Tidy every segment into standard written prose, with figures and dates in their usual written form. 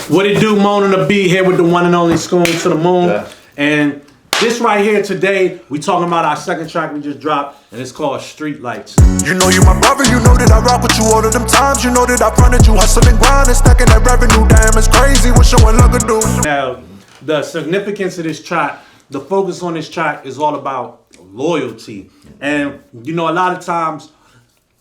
What it do, Mone on the beat here with the one and only Schoon to the Moon. Yeah. And this right here today, we talking about our second track we just dropped, and it's called Street Lights. You know you my brother, you know that I rock with you all of them times. You know that I fronted you hustling, grinding, stacking that revenue. Damn, it's crazy what showing luck could do. Now, the significance of this track, the focus on this track is all about loyalty. And you know, a lot of times,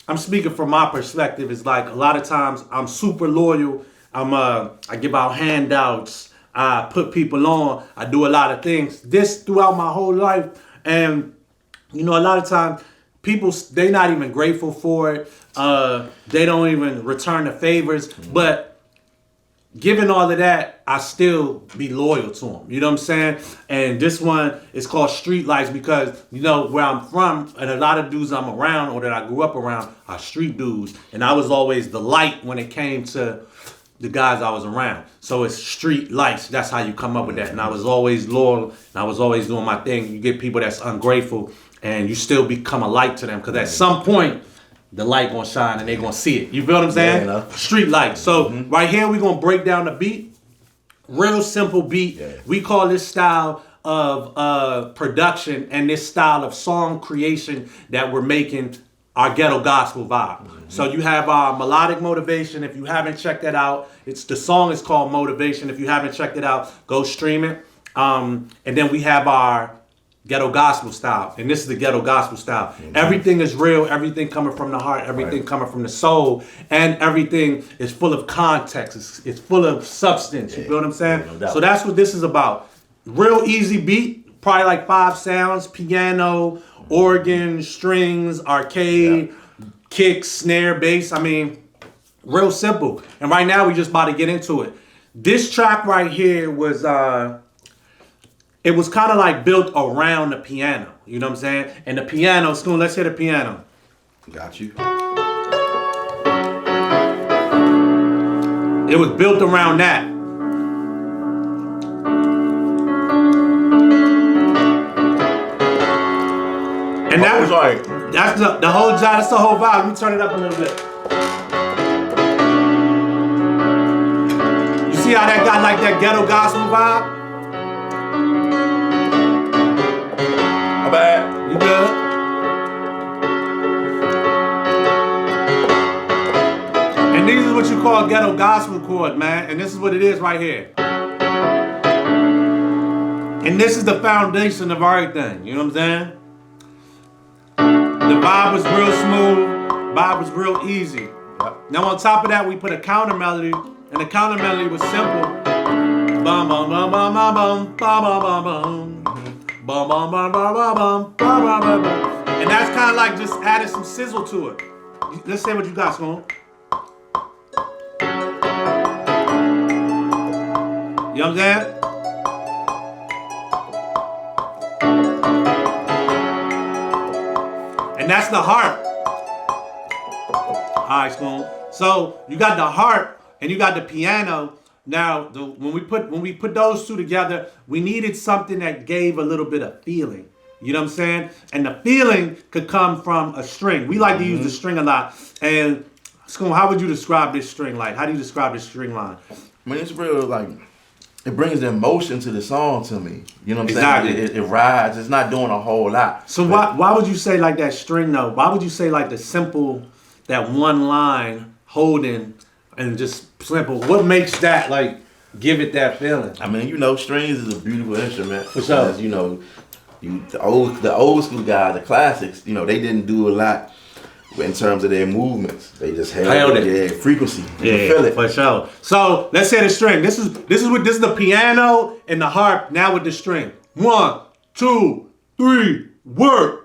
I'm speaking from my perspective, it's like a lot of times I'm super loyal. I give out handouts. I put people on. I do a lot of things. This throughout my whole life, and you know, a lot of times people they not even grateful for it. They don't even return the favors. But given all of that, I still be loyal to them. You know what I'm saying? And this one is called Street Lights because, you know, where I'm from and a lot of dudes I'm around or that I grew up around are street dudes. And I was always the light when it came to the guys I was around. So it's Street Lights. That's how you come up with that. And I was always loyal and I was always doing my thing. You get people that's ungrateful and you still become a light to them because at some point, the light gonna shine and they gonna see it. You feel what I'm saying? Yeah, Street Lights. So right here we gonna break down the beat. Real simple beat. Yeah. We call this style of production and this style of song creation that we're making our ghetto gospel vibe. So you have our melodic motivation. If you haven't checked that out, the song is called Motivation. If you haven't checked it out, go stream it. And then we have our ghetto gospel style, and this is the ghetto gospel style. Everything is real, everything coming from the heart, everything coming from the soul, and everything is full of context. It's full of substance. You feel what I'm saying? No, so that's what this is about. Real easy beat, probably like 5 sounds: piano, organ, strings, arcade, kicks, snare, bass. I mean, real simple. And right now we just about to get into it. This track right here was it was kind of like built around the piano. You know what I'm saying? And the piano, Schoon, let's hear the piano. Got you. It was built around that. And that was like, that's the whole job, that's the whole vibe. Let me turn it up a little bit. You see how that got like that ghetto gospel vibe? My bad. You good? And these is what you call ghetto gospel chords, man. And this is what it is right here. And this is the foundation of everything. You know what I'm saying? The vibe was real smooth. Vibe was real easy. Now on top of that, we put a counter melody. And the counter melody was simple. Bum bum bum bum bum bum bum bum bum bum. Bum, bum, bum, bum, bum, bum, bum, bum, bum, bum. And that's kind of like just adding some sizzle to it. Let's say what you got, Schoon. You know what I'm saying? And that's the harp. All right, Schoon. So you got the harp and you got the piano. Now, when we put those two together, we needed something that gave a little bit of feeling. You know what I'm saying? And the feeling could come from a string. We like to use the string a lot. And Schoon, how would you describe this string line? How do you describe this string line? I mean, it's real, like, it brings the emotion to the song to me. You know what I'm Exactly. saying? It rides. It's not doing a whole lot. So why would you say like that string though? Why would you say like the simple, that one line holding and just simple? What makes that like give it that feeling? I mean, you know, strings is a beautiful instrument. For sure. Because, you know, the old school guys, the classics, you know, they didn't do a lot in terms of their movements. They just held it. Yeah, frequency. You can feel it. For sure. So let's say the string. This is the piano and the harp now with the string. 1, 2, 3, work.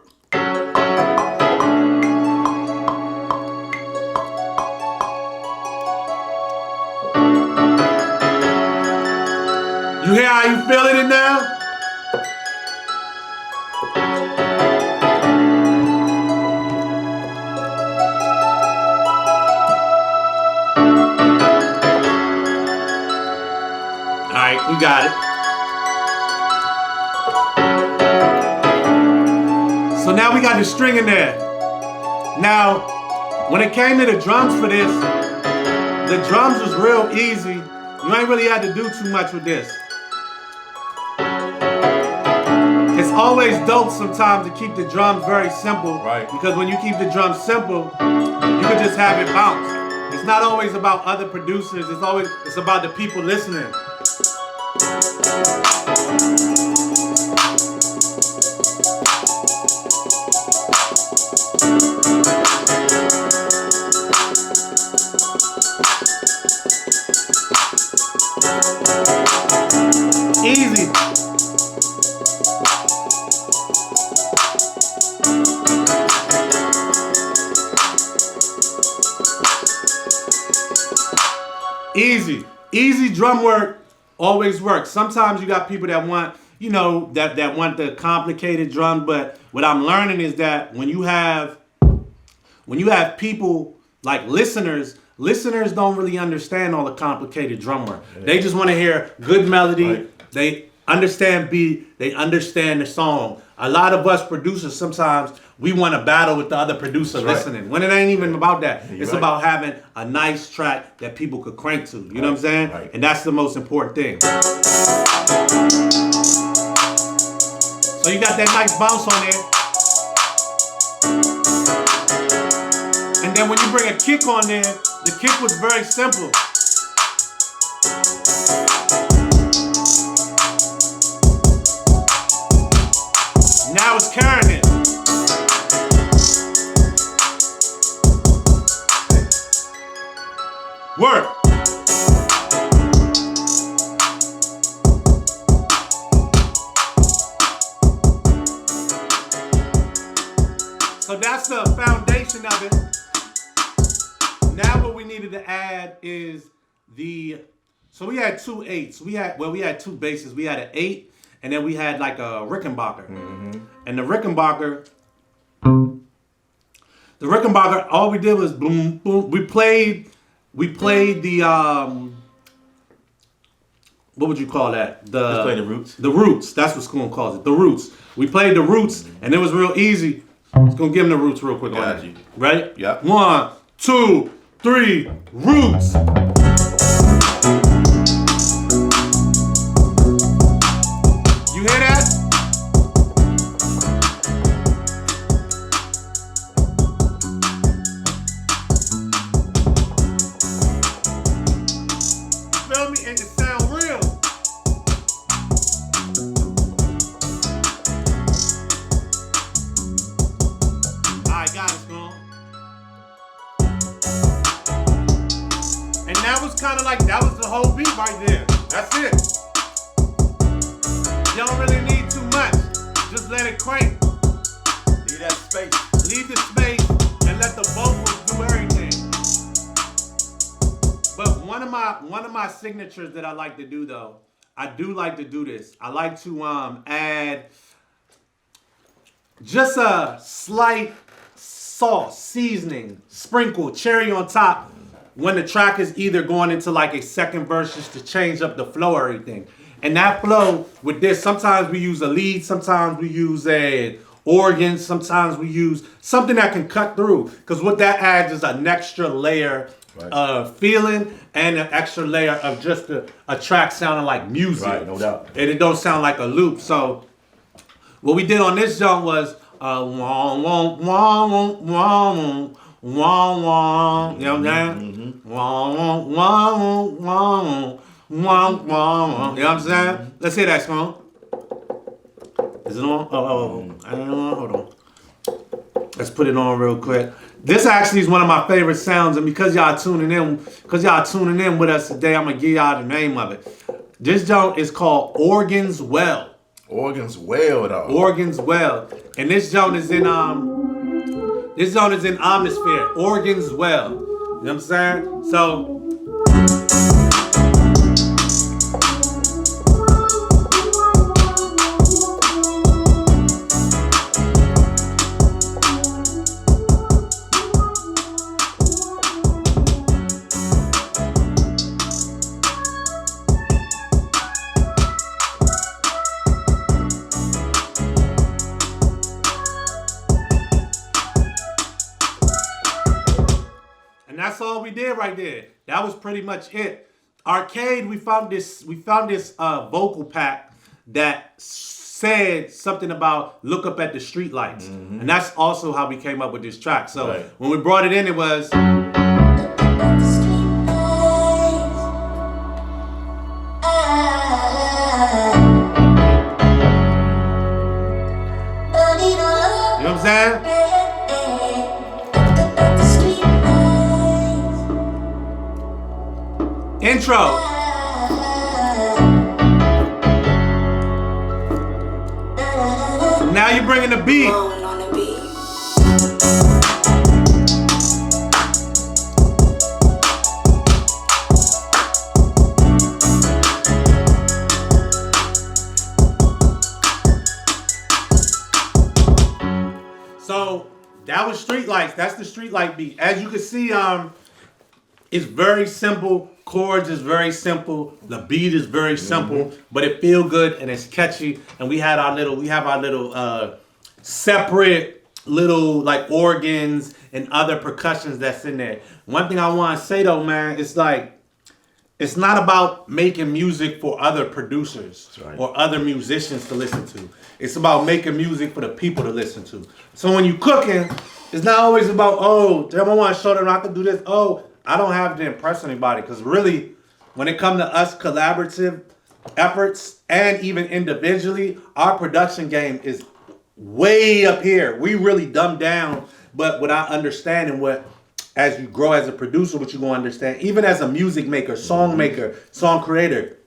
You hear how you feeling it now? Alright, we got it. So now we got the string in there. Now, when it came to the drums for this, the drums was real easy You ain't really had to do too much with this. It's always dope sometimes to keep the drums very simple. Right. Because when you keep the drums simple, you can just have it bounce. It's not always about other producers. It's about the people listening. Easy. Easy drum work always works. Sometimes you got people that want, that want the complicated drum, but what I'm learning is that when you have people like listeners don't really understand all the complicated drum work. Yeah. They just want to hear good melody. Right. They understand beat. They understand the song. A lot of us producers, sometimes we want to battle with the other producer listening. When it ain't even about that. It's about having a nice track that people could crank to. You know what I'm saying? Right. And that's the most important thing. So you got that nice bounce on there. And then when you bring a kick on there, the kick was very simple. Now it's carrying it. Work. So that's the foundation of it. Now what we needed to add is so we had 2 8s. We had 2 basses. We had an 8, and then we had like a Rickenbacker. Mm-hmm. And the Rickenbacker, all we did was boom, boom. We played the what would you call that? Let's play the roots. The roots. That's what Schoon calls it. The roots. We played the roots, and it was real easy. Let's go give them the roots real quick. Got you. Ready? Yeah. 1, 2, 3, roots. You hear that? Feel me? And it sound real. Alright, got it, Schoon. And that was kind of like, that was the whole beat right there. That's it. You don't really need too much. Just let it crank. Leave that space. Leave the space and let the vocals do everything. But one of my signatures that I like to do though, I do like to do this. I like to add just a slight sauce, seasoning, sprinkle, cherry on top when the track is either going into like a second verse just to change up the flow or everything. And that flow with this, sometimes we use a lead, sometimes we use a organ, sometimes we use something that can cut through. Because what that adds is an extra layer of feeling and an extra layer of just a track sounding like music. Right, no doubt. And it don't sound like a loop. So what we did on this jump was wah, wah, wah, wah, wah, wah, wah. You know what I'm saying? Wah, wah, wah, wah, wah. Wah, wah, wah. You know what I'm saying? Let's hear that song. Is it on? I don't know. Hold on. Let's put it on real quick. This actually is one of my favorite sounds, and because y'all tuning in with us today, I'm gonna give y'all the name of it. This joint is called Organs Well. Organs Well, though. Organs Well, and this joint is in Omnisphere. Organs Well. You know what I'm saying? So. That's all we did right there. That was pretty much it. Arcade, we found this vocal pack that said something about look up at the street lights. And that's also how we came up with this track. So when we brought it in, it was you know what I'm saying? Intro. Now you're bringing the beat. So that was Streetlights. That's the Streetlight beat. As you can see, it's very simple. Chords is very simple. The beat is very simple, but it feel good and it's catchy. And we have our little separate little like organs and other percussions that's in there. One thing I want to say though, man, it's like it's not about making music for other producers or other musicians to listen to. It's about making music for the people to listen to. So when you cooking, it's not always about, oh, damn, I want to show them I can do this. Oh, I don't have to impress anybody, because really, when it comes to us collaborative efforts and even individually, our production game is way up here. We really dumb down, but without understanding what, as you grow as a producer, what you're going to understand, even as a music maker, song creator,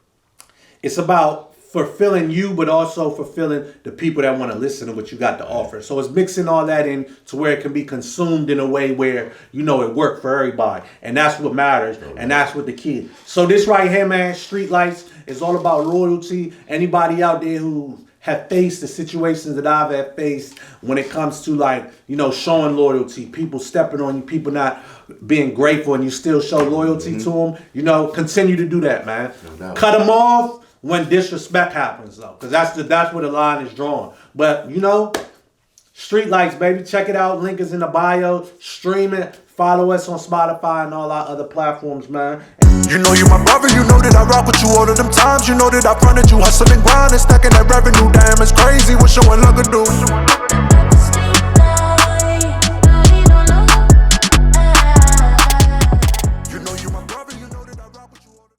it's about fulfilling you, but also fulfilling the people that want to listen to what you got to offer. So it's mixing all that in to where it can be consumed in a way where, you know, it worked for everybody. And that's what matters. And that's what the key. So this right here, man, Streetlights, is all about loyalty. Anybody out there who have faced the situations that I've had faced when it comes to, like, you know, showing loyalty, people stepping on you, people not being grateful, and you still show loyalty to them, you know, continue to do that, man. Cut them off when disrespect happens, though, because that's where the line is drawn. But, you know, Streetlights, baby. Check it out. Link is in the bio. Stream it. Follow us on Spotify and all our other platforms, man. You know you my brother, you know that I rock with you all of them times. You know that I fronted you, hustling, grinding, stacking that revenue. Damn, it's crazy what showing luck could do.